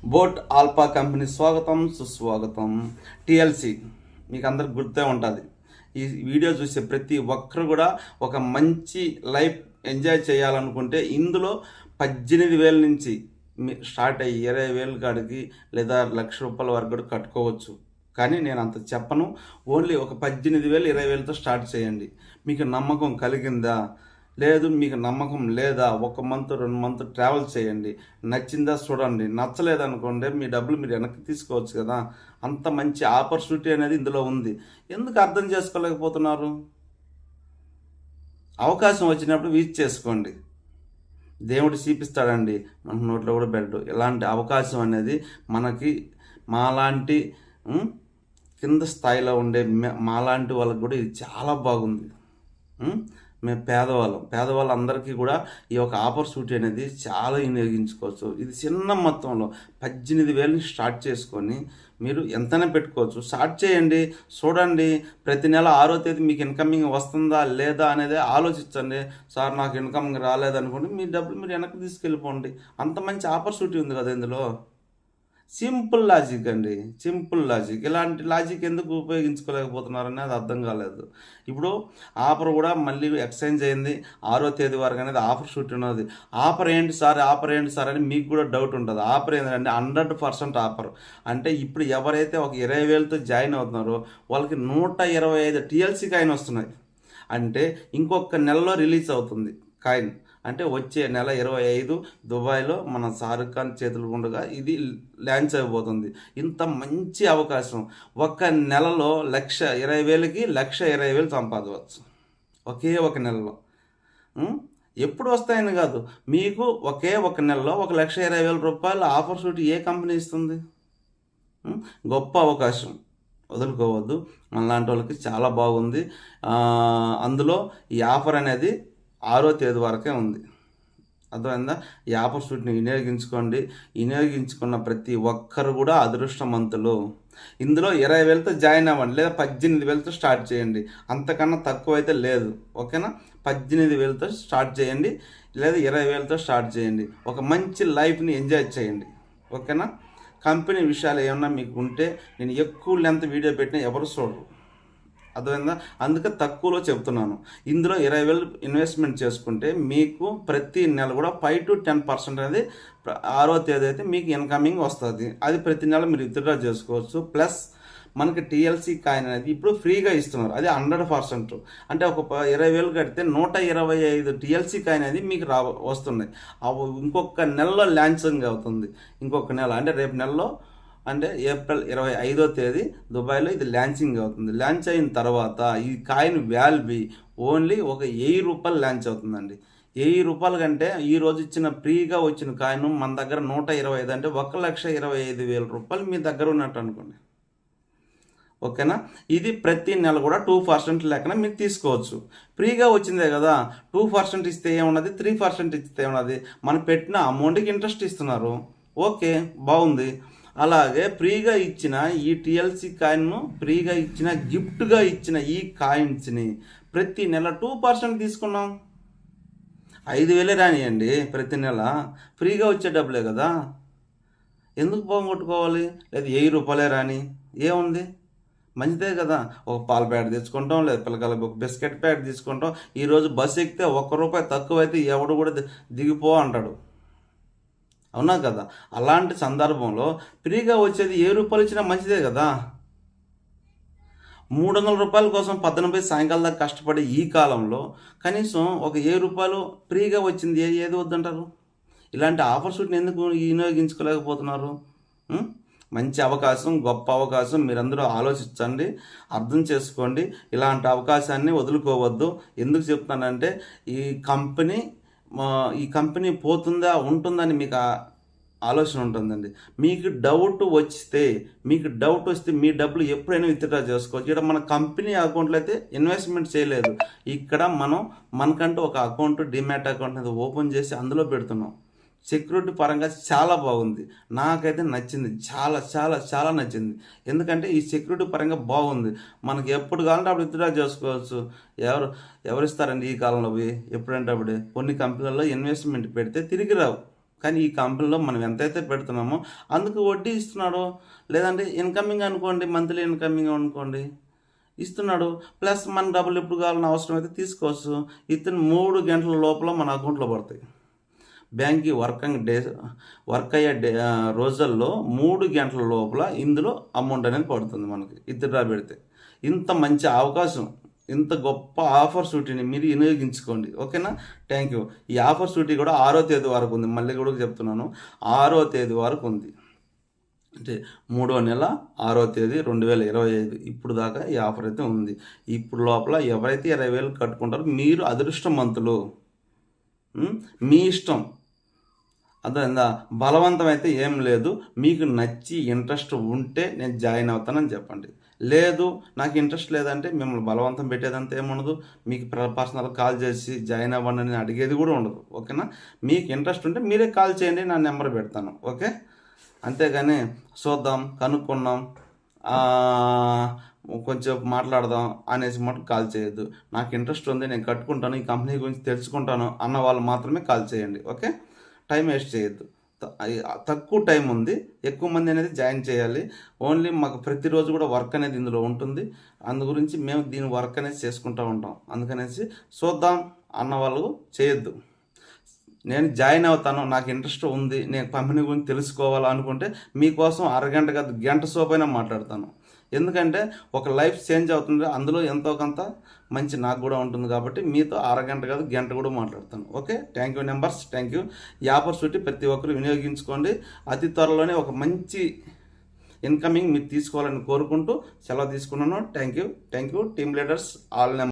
Boat alpha company స్వాగతం సుస్వాగతం. TLC మీకు అందరికి గుర్తే ఉంటుంది. ఈ వీడియో చూసే ప్రతి ఒక్కరు కూడా ఒక మంచి లైఫ్ ఎంజాయ్ చేయాలనుకుంటే ఇందులో 18,000 నుంచి స్టార్ట్ అయ్యి 20,000 కాడికి లేదా ₹1,00,000 వరకు కూడా కట్టుకోవచ్చు. కానీ నేను అంత చెప్పను. ఓన్లీ ఒక 18,000 20,000తో స్టార్ట్ చేయండి. మీకు నమ్మకం కలిగిందా? లేదు మీకు నమ్మకం లేదా? 1 మంత్ 2 మంత్ ట్రావెల్ చేయండి. నచ్చిందా చూడండి. నచ్చలేదనుకోండి మీ డబ్బులు మీరు వెనక్కి తీసుకోవచ్చు కదా. అంత మంచి ఆపర్చునిటీ అనేది ఇందులో ఉంది. ఎందుకు అర్థం చేసుకోలేకపోతున్నారు? అవకాశం వచ్చినప్పుడు యూజ్ చేసుకోండి. దేవుడు చూపిస్తాడండి, మన నోట్లో కూడా పెట్టడు. ఇలాంటి అవకాశం అనేది మనకి మాలాంటి కింద స్థాయిలో ఉండే మాలాంటి వాళ్ళకి కూడా ఇది చాలా బాగుంది. మేము పేదవాళ్ళందరికీ కూడా ఈ యొక్క ఆపర్చునిటీ అనేది చాలా వినియోగించుకోవచ్చు. ఇది చిన్న మొత్తంలో 18,000 స్టార్ట్ చేసుకొని మీరు ఎంతైనా పెట్టుకోవచ్చు. స్టార్ట్ చేయండి, చూడండి. ప్రతి నెల 6వ తేదీ మీకు ఇన్కమింగ్ వస్తుందా లేదా అనేది ఆలోచించండి. సార్ నాకు ఇన్కమింగ్ రాలేదనుకోండి, మీ డబ్బులు మీరు వెనక్కి తీసుకెళ్ళిపోండి. అంత మంచి ఆపర్చునిటీ ఉంది కదా ఇందులో. సింపుల్ లాజిక్ అండి, సింపుల్ లాజిక్. ఇలాంటి లాజిక్ ఎందుకు ఉపయోగించుకోలేకపోతున్నారని అది అర్థం కాలేదు. ఇప్పుడు ఆఫర్ కూడా మళ్ళీ ఎక్స్చేంజ్ అయింది. 6వ తేదీ వరకు అనేది ఆఫర్ షూట్ ఉన్నది. ఆఫర్ ఏంటి సార్ అని మీకు కూడా డౌట్ ఉంటుంది. ఆఫర్ ఏంటంటే 100% ఆఫర్. అంటే ఇప్పుడు ఎవరైతే ఒక 20,000తో జాయిన్ అవుతున్నారో వాళ్ళకి 125 టిఎల్సి కాయిన్ వస్తున్నాయి. అంటే ఇంకొక నెలలో రిలీజ్ అవుతుంది కాయిన్. అంటే వచ్చే నెల 25 దుబాయ్లో మన షారుఖ్ ఖాన్ చేతుల గుండగా ఇది లాంచ్ అయిపోతుంది. ఇంత మంచి అవకాశం. ఒక నెలలో 1,20,000కి 1,20,000 సంపాదవచ్చు ఒకే ఒక నెలలో. ఎప్పుడు వస్తాయని కాదు, మీకు ఒకే ఒక నెలలో ₹1,20,000 ఆపర్చునిటీ ఏ కంపెనీ ఇస్తుంది? గొప్ప అవకాశం, వదులుకోవద్దు. మనలాంటి వాళ్ళకి చాలా బాగుంది. అందులో ఈ ఆఫర్ అనేది 6వ తేదీ వరకే ఉంది. అర్థమైందా? ఈ ఆపర్చునిటీని వినియోగించుకోండి. వినియోగించుకున్న ప్రతి ఒక్కరు కూడా అదృష్టవంతులు. ఇందులో 20,000తో జాయిన్ అవ్వండి, లేదా 18,000తో స్టార్ట్ చేయండి. అంతకన్నా తక్కువ అయితే లేదు. ఓకేనా? 18,000తో స్టార్ట్ చేయండి, లేదా 20,000తో స్టార్ట్ చేయండి. ఒక మంచి లైఫ్ని ఎంజాయ్ చేయండి. ఓకేనా? కంపెనీ విషయాలు ఏమన్నా మీకు ఉంటే నేను ఎక్కువ లెంత్ వీడియో పెట్టినా ఎవరు చూడరు. అర్థమైందా? అందుకే తక్కువలో చెప్తున్నాను. ఇందులో 20,000 ఇన్వెస్ట్మెంట్ చేసుకుంటే మీకు ప్రతి నెల కూడా 5 to 10% అనేది 6వ తేదీ అయితే మీకు ఇన్కమింగ్ వస్తుంది. అది ప్రతి నెల మీరు విత్డ్రా చేసుకోవచ్చు. ప్లస్ మనకి టిఎల్సి కాయిన్ అనేది ఇప్పుడు ఫ్రీగా ఇస్తున్నారు. అది 100%. అంటే ఒక 20,000 కడితే 125 టిఎల్సి కాయిన్ అనేది మీకు వస్తున్నాయి. ఇంకొక నెలలో లాంచింగ్ అవుతుంది. ఇంకొక నెల అంటే రేపు నెలలో, అంటే ఏప్రిల్ 25వ తేదీ దుబాయ్లో ఇది లాంచింగ్ అవుతుంది. లాంచ్ అయిన తర్వాత ఈ కాయిన్ వాల్యూ ఓన్లీ ఒక ₹1,000 లాంచ్ అవుతుందండి. ₹1,000 కంటే ఈరోజు ఇచ్చిన ఫ్రీగా వచ్చిన కాయిన్ మన దగ్గర 125 అంటే ₹1,25,000 మీ దగ్గర ఉన్నట్టు అనుకోండి. ఓకేనా? ఇది ప్రతి నెల కూడా 2% లెక్కన మీరు తీసుకోవచ్చు. ఫ్రీగా వచ్చిందే కదా, 2% ఇస్తే ఏమున్నది, 3% ఇస్తే ఏమున్నది. మనం పెట్టిన అమౌంట్కి ఇంట్రెస్ట్ ఇస్తున్నారు. ఓకే, బాగుంది. అలాగే ఫ్రీగా ఇచ్చిన ఈ టిఎల్సి కాయిన్ను, ఫ్రీగా ఇచ్చిన గిఫ్ట్గా ఇచ్చిన ఈ కాయిన్స్ని ప్రతి నెల 2% తీసుకున్నాం. 5,000 రానియండి ప్రతి నెల. ఫ్రీగా వచ్చే డబ్బులే కదా, ఎందుకు పోగొట్టుకోవాలి? లేదా ₹1,000 రాని ఏముంది, మంచిదే కదా. ఒక పాల ప్యాకెట్ తెచ్చుకుంటాం, లేదా పిల్లకాయలకు ఒక బిస్కెట్ ప్యాకెట్ తీసుకుంటాం. ఈరోజు బస్సు ఎక్కితే ₹1 తక్కువైతే ఎవడు కూడా దిగిపో అంటాడు. అవునా కదా? అలాంటి సందర్భంలో ఫ్రీగా వచ్చేది ₹1 ఇచ్చినా మంచిదే కదా. ₹300 కోసం 18 సాయంకాలం దాకా కష్టపడి ఈ కాలంలో కనీసం ఒక ₹1 ఫ్రీగా వచ్చింది ఏది వద్దంటారు? ఇలాంటి ఆపర్చునిటీని ఎందుకు వినియోగించుకోలేకపోతున్నారు? మంచి అవకాశం, గొప్ప అవకాశం. మీరందరూ ఆలోచించండి, అర్థం చేసుకోండి. ఇలాంటి అవకాశాన్ని వదులుకోవద్దు. ఎందుకు చెప్తానంటే ఈ కంపెనీ పోతుందా ఉంటుందని మీకు ఆలోచన ఉంటుందండి. మీకు డౌట్ వస్తే మీ డబ్బులు ఎప్పుడైనా విత్డ్రా చేసుకోవచ్చు. ఇక్కడ మన కంపెనీ అకౌంట్లో అయితే ఇన్వెస్ట్మెంట్ చేయలేదు. ఇక్కడ మనకంటూ ఒక అకౌంట్, డిమాట్ అకౌంట్ అనేది ఓపెన్ చేసి అందులో పెడుతున్నాం. సెక్యూరిటీ పరంగా చాలా బాగుంది. నాకైతే నచ్చింది, చాలా చాలా చాలా నచ్చింది. ఎందుకంటే ఈ సెక్యూరిటీ పరంగా బాగుంది. మనకి ఎప్పుడు కావాలంటే అప్పుడు విత్డ్రా చేసుకోవచ్చు. ఎవరిస్తారండి ఈ కాలంలో పోయి? ఎప్పుడంటే అప్పుడే. కొన్ని కంపెనీలలో ఇన్వెస్ట్మెంట్ పెడితే తిరిగి రావు. కానీ ఈ కంపెనీలో మనం ఎంతైతే పెడుతున్నామో అందుకు వడ్డీ ఇస్తున్నాడు. లేదంటే ఇన్కమింగ్ అనుకోండి, మంత్లీ ఇన్కమింగ్ అనుకోండి ఇస్తున్నాడు. ప్లస్ మన డబ్బులు ఎప్పుడు కావాలని అవసరం అయితే తీసుకోవచ్చు. ఇతను 3 గంటల లోపల మన అకౌంట్లో పడతాయి. బ్యాంక్కి వర్క్ అయ్యే రోజుల్లో 3 గంటల లోపల ఇందులో అమౌంట్ అనేది పడుతుంది మనకి విత్డ్రా పెడితే. ఇంత మంచి అవకాశం, ఇంత గొప్ప ఆఫర్ సూటీని మీరు వినియోగించుకోండి. ఓకేనా? Thank you. ఈ ఆఫర్ సూటీ కూడా 6వ తేదీ వరకు ఉంది. మళ్ళీ కూడా చెప్తున్నాను, 6వ తేదీ వరకు ఉంది. అంటే 3వ నెల 6వ తేదీ 2025 ఇప్పుడు దాకా ఈ ఆఫర్ అయితే ఉంది. ఇప్పుడు లోపల ఎవరైతే 20,000 కట్టుకుంటారో మీరు అదృష్టవంతులు. మీ ఇష్టం. అర్థమైందా? బలవంతం అయితే ఏం లేదు. మీకు నచ్చి ఇంట్రెస్ట్ ఉంటే నేను జాయిన్ అవుతానని చెప్పండి. లేదు నాకు ఇంట్రెస్ట్ లేదంటే మిమ్మల్ని బలవంతం పెట్టేదంతా ఏముండదు. మీకు పర్సనల్ కాల్ చేసి జాయిన్ అవ్వండి అని అడిగేది కూడా ఉండదు. ఓకేనా? మీకు ఇంట్రెస్ట్ ఉంటే మీరే కాల్ చేయండి, నా నెంబర్ పెడతాను. ఓకే? అంతేగాని చూద్దాం, కనుక్కున్నాం, కొంచెం మాట్లాడదాం అనేసి మటు కాల్ చేయొద్దు. నాకు ఇంట్రెస్ట్ ఉంది, నేను కట్టుకుంటాను, ఈ కంపెనీ గురించి తెలుసుకుంటాను అన్న వాళ్ళు మాత్రమే కాల్ చేయండి. ఓకే? టైం వేస్ట్ చేయొద్దు. తక్కువ టైం ఉంది, ఎక్కువ మంది అనేది జాయిన్ చేయాలి. ఓన్లీ మాకు ప్రతిరోజు కూడా వర్క్ అనేది ఇందులో ఉంటుంది. అందు గురించి మేము దీని వర్క్ అనేది చేసుకుంటూ ఉంటాం. అందుకనేసి చూద్దాం అన్న వాళ్ళు చేయొద్దు. నేను జాయిన్ అవుతాను, నాకు ఇంట్రెస్ట్ ఉంది, నేను కంపెనీ గురించి తెలుసుకోవాలనుకుంటే మీకోసం అరగంట కాదు గంట సోపైనా మాట్లాడతాను. ఎందుకంటే ఒక లైఫ్ చేంజ్ అవుతుంది, అందులో ఎంతో కొంత మంచి నాకు కూడా ఉంటుంది కాబట్టి మీతో అరగంట కాదు గంట కూడా మాట్లాడతాను. Okay? Thank you numbers. Thank you. ఈ ఆపర్చునిటీ ప్రతి ఒక్కరు వినియోగించుకోండి. అతి త్వరలోనే ఒక మంచి ఇన్కమింగ్ మీరు తీసుకోవాలని కోరుకుంటూ సెలవు తీసుకున్నాను. Thank you. Team leaders all number.